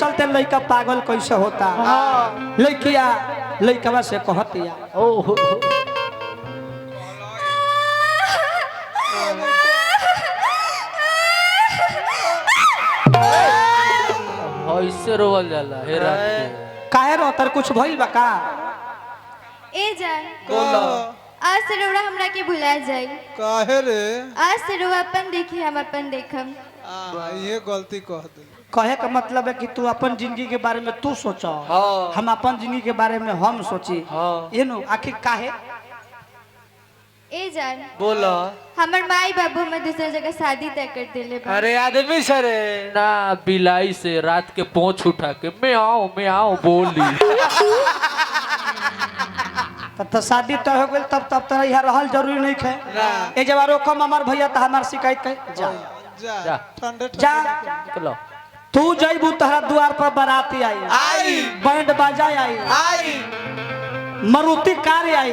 चलते लड़का पागल कैसे होता। लड़किया लड़कवा से कहतिया ऐसे रोवल जाला हे रात के काहे रोतर कुछ भइल बा का? ए जान बोलो आज से रउरा हमरा के भुला जाई। काहे रे? आज से रउआ अपन देखी हम अपन देखम। ये गलती कह दे। कहे का मतलब है कि तू अपन जिंदगी के बारे में तू सोचो, हाँ। हम अपन जिंदगी के बारे में हम सोची। हाँ। ये नो आखिर काहे? ए जान बोलो हमर माई बाबू में दूसरा जगह शादी तय कर देले बा। अरे आदमी सरे ना बिलाई से रात के पोंछ उठा के मैं आओ बोली तब तो शादी तय हो गई तब तो यहाँ रहल जरूरी नहीं है। ए जब रोकम हमार भैया तो हमार शिकायत कर जा जा ठंडे जा निकलो तू जइबू तहरा द्वार पर बाराती आई बैंड बाजा आई मारुति कार आई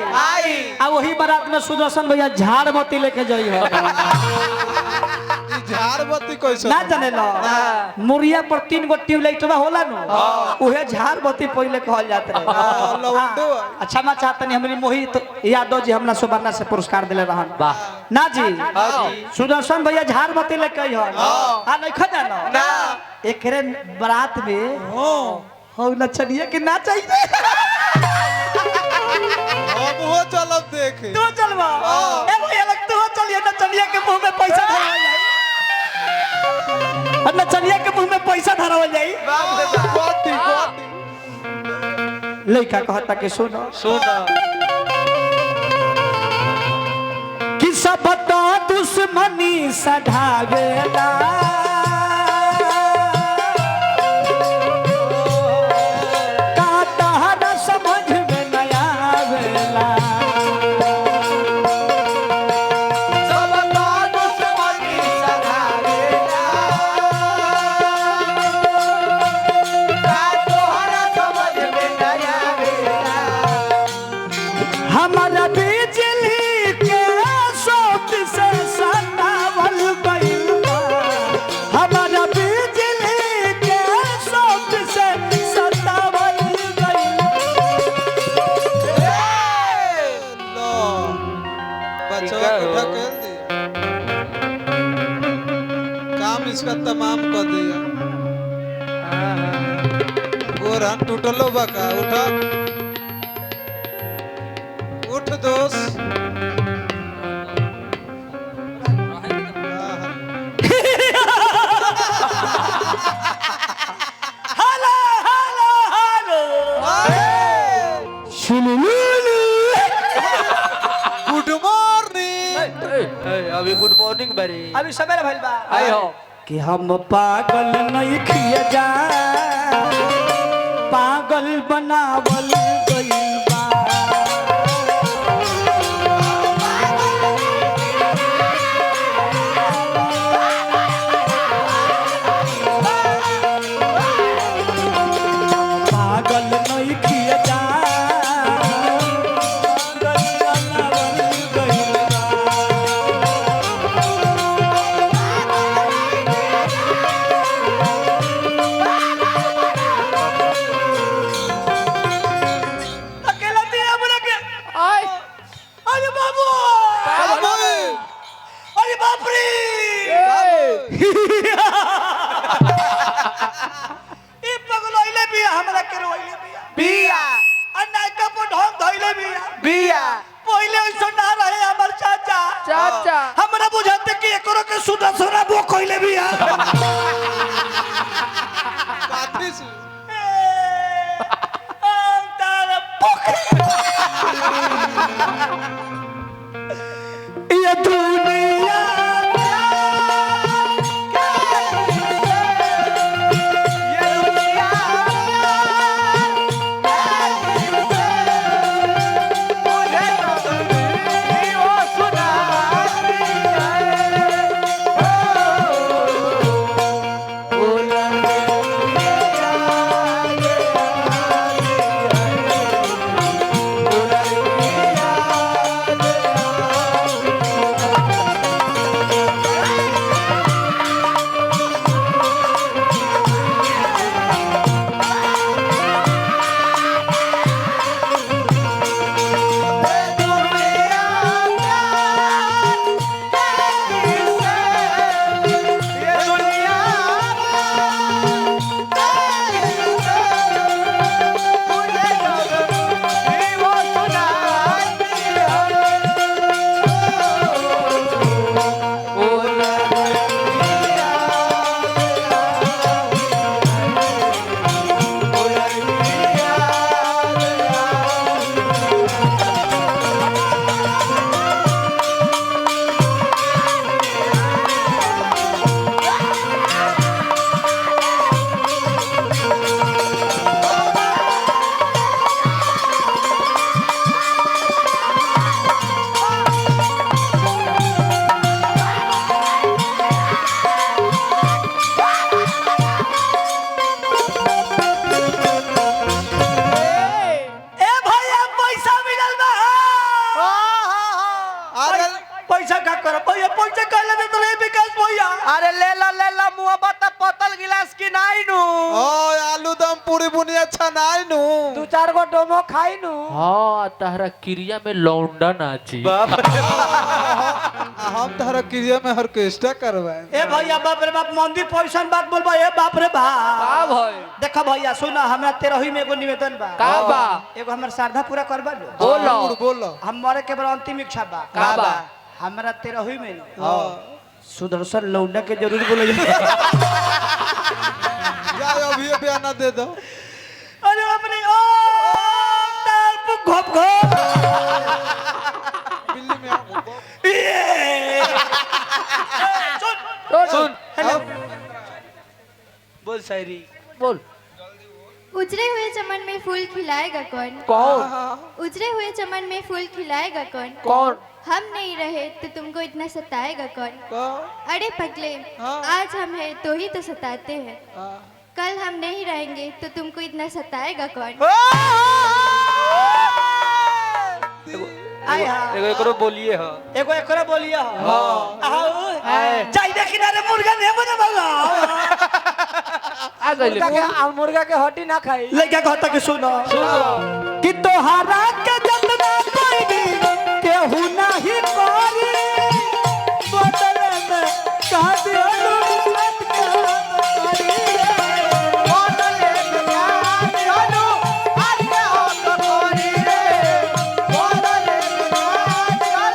आ वही बारात में सुदर्शन भैया झाड़मती लेके जाई हो। झाड़बत्ती कैसे ना जाने लो मुरिया पर 3 गो ट्यूबलाइट होला नु उहे झाड़बत्ती पहले कहल जात रहे। अच्छा मैं चाहता नहीं हमारी मोहित यादव जी हमरा सुवर्णा से पुरस्कार दिले रहन। वाह ना जी सुदर्शन भैया झाड़बत्ती लेके आई हो आ नहीं खजा ना एकरे बारात में हो नचनिया के ना चाहिए। हम वो चलब देखे तू चलवा ए भैया लग तू चलिए नचनिया के मुंह में पैसा धरवा जाई और नचनिया के मुंह में पैसा धरवा जाई। लड़का कहता कि सुनो कि सब तो दुश्मनी सधावेला हमारा बिजली के शौक से सतावल गइल बा। हमारा बिजली के शौक से सतावल गइल लो बच्चा को ढकेल दी काम इसका तमाम कर दिया। गोरा टूटलो बका उठा उठ दोस्त हेलो हेलो हेलो शुलुलुलु गुड मॉर्निंग। अभी गुड मॉर्निंग बरी अभी सवेरे भइल बा आई हो कि हम पागल नहीं किए जा पागल बनावल गइल बा। पागल नहीं किए जा पागल बनावल गइल बा। अकेला दिया बोला के आई अरे बाबू अरे बाप रे ई पगलइले बिया हमरा के रोइले बिया अन्ना का ढंग धइले बिया पहिले ऐसा ना रहे हमर चाचा हमरा बुझाते कि एकरो के सुधा सोना बो कइले बिया। काठी से तारा ये दुनिया अरे ले ला मुआ बता पतल गिलास की नाई नु ओ आलू दम पूरी बुनिया छनाई नु 2-4 गो डोमो खाई नु हाँ तारा क्रिया में लौंडा नाची हम तहरा क्रिया में ऑर्केस्ट्रा करवाए ए भैया बाप रे बाप मंदिर पैसा बात बोलबा ए बाप रे बाप का भाई देखा भैया सुना हमरा 13 में एगो निवेदन बा का बा एगो हमर श्रद्धा पूरा करबा लो बोलो बोलो हम मरे के बाद अंतिम इच्छा बा का बा हमरा 13 में हां सुदर्शन लौंडा के जरूर बोले जा अभी बयान दे दो अरे अपने ओ तार घोप घोप बिल्ली में सुन हेलो बोल शायरी बोल उजरे हुए चमन में फूल खिलाएगा कौन? कौन उजरे हुए चमन में फूल खिलाएगा कौन? कौन हम नहीं रहे तो तुमको इतना सताएगा कौन? अरे पगले, आज हम हैं तो ही तो सताते हैं। कल हम नहीं रहेंगे तो तुमको इतना सताएगा कौन? एगो एकरो बोलिए हो एगो एकरो बोलिए हो हां जाई देखि ना रे मुर्गा ने बने बाबा आ गइले मुर्गा के हड्डी ना खाई लइका कहता कि सुनो कि तोहारा के जतना कोई भी केहू नाही करी बदले में का दियो मत करी बदले में का दियो आज्ञा तो करी रे बदले में का दियो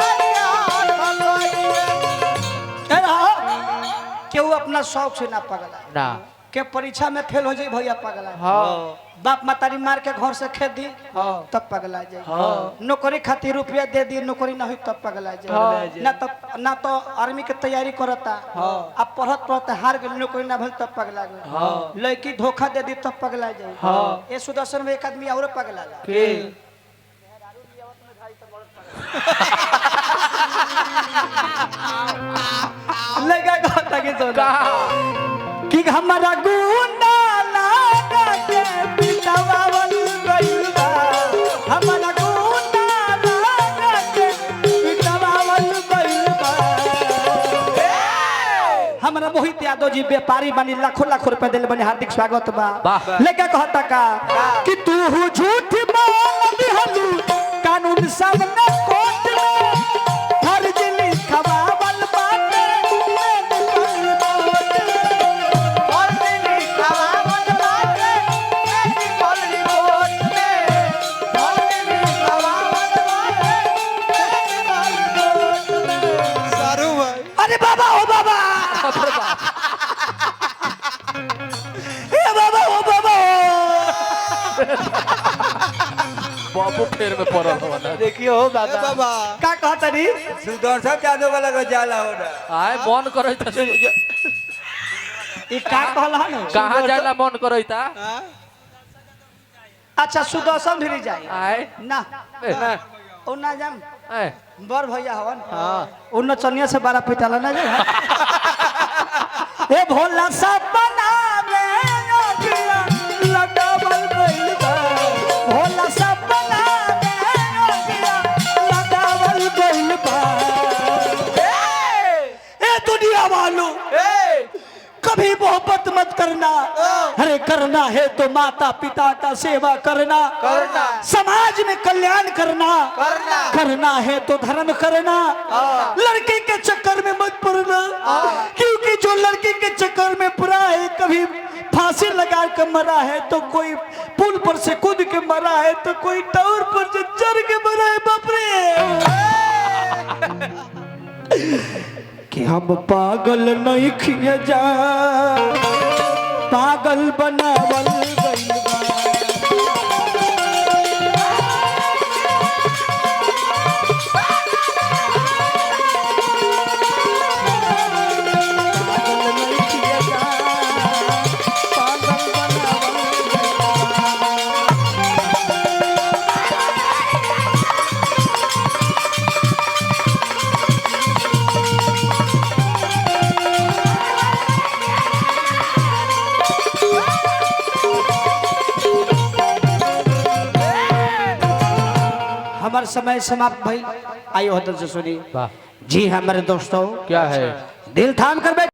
आज्ञा तो करी रे केहू अपना शौक से ना पगला ना के परीक्षा में फेल हो जाई भैया पगला हाँ बाप मातारी मार के घर से खेत दी तब पगला जाए नौकरी खातिर रुपया दे दी नौकरी ना हुई तब पगला जाए ना तो आर्मी के तैयारी करता अब पढ़त पढ़ते हार गई नौकरी ना भइल तब पगला गई लड़की धोखा दे दी तब पगला जाए ये सुदर्शन में एक आदमी और पगला लगा कहता कि कि हमारा गुंडा लागा के पिटवावल गइल बा हमारा गुंडा लागा के पिटवावल गइल बा हमरा मोहित यादव जी व्यापारी बनी लाखों लाखों रुपए देले बनी हार्दिक स्वागत बा लेके कहता का कि तू झूठ बोल दिहलू कानून सब ने कोर्ट में फर्जी लिखवावल बाटे अरे बाबा ओ बाबा ए बाबा ओ बाबा बाबू फेर में पड़ल हो ना देखियो हो दादा बाबा का कहता नी सुदर्शन यादव का लगा जाला हो ना आए मन करैत ई का कहला न कहां जाला मन करैता अच्छा सुदर्शन भिरी जाए आए ना ना ओ ना जाम ए बर भैया हवन उन चनिया से 12 पिटाला ना जाए ए भोला सपना में अगिया लगावल गइल बा भोला सपना में अगिया लगावल गइल बा ए दुनिया वालों कभी मोहब्बत मत करना अरे करना है तो माता पिता का सेवा करना समाज में कल्याण करना है तो धर्म करना लड़के के चक्कर में मत पड़ना क्योंकि जो लड़के के चक्कर में पड़ा है कभी फांसी लगा कर मरा है तो कोई पुल पर से कूद के मरा है तो कोई टावर पर से चढ़ के मरा है बाप रे कि हम पागल नहीं किए जा पागल बनावल गइल बा पागल नहीं किए जा पागल बनावल गइल हमारा समय समाप्त भाई आइए होटल से सुनिए वाह जी हमारे दोस्तों क्या है दिल थाम कर बैठ।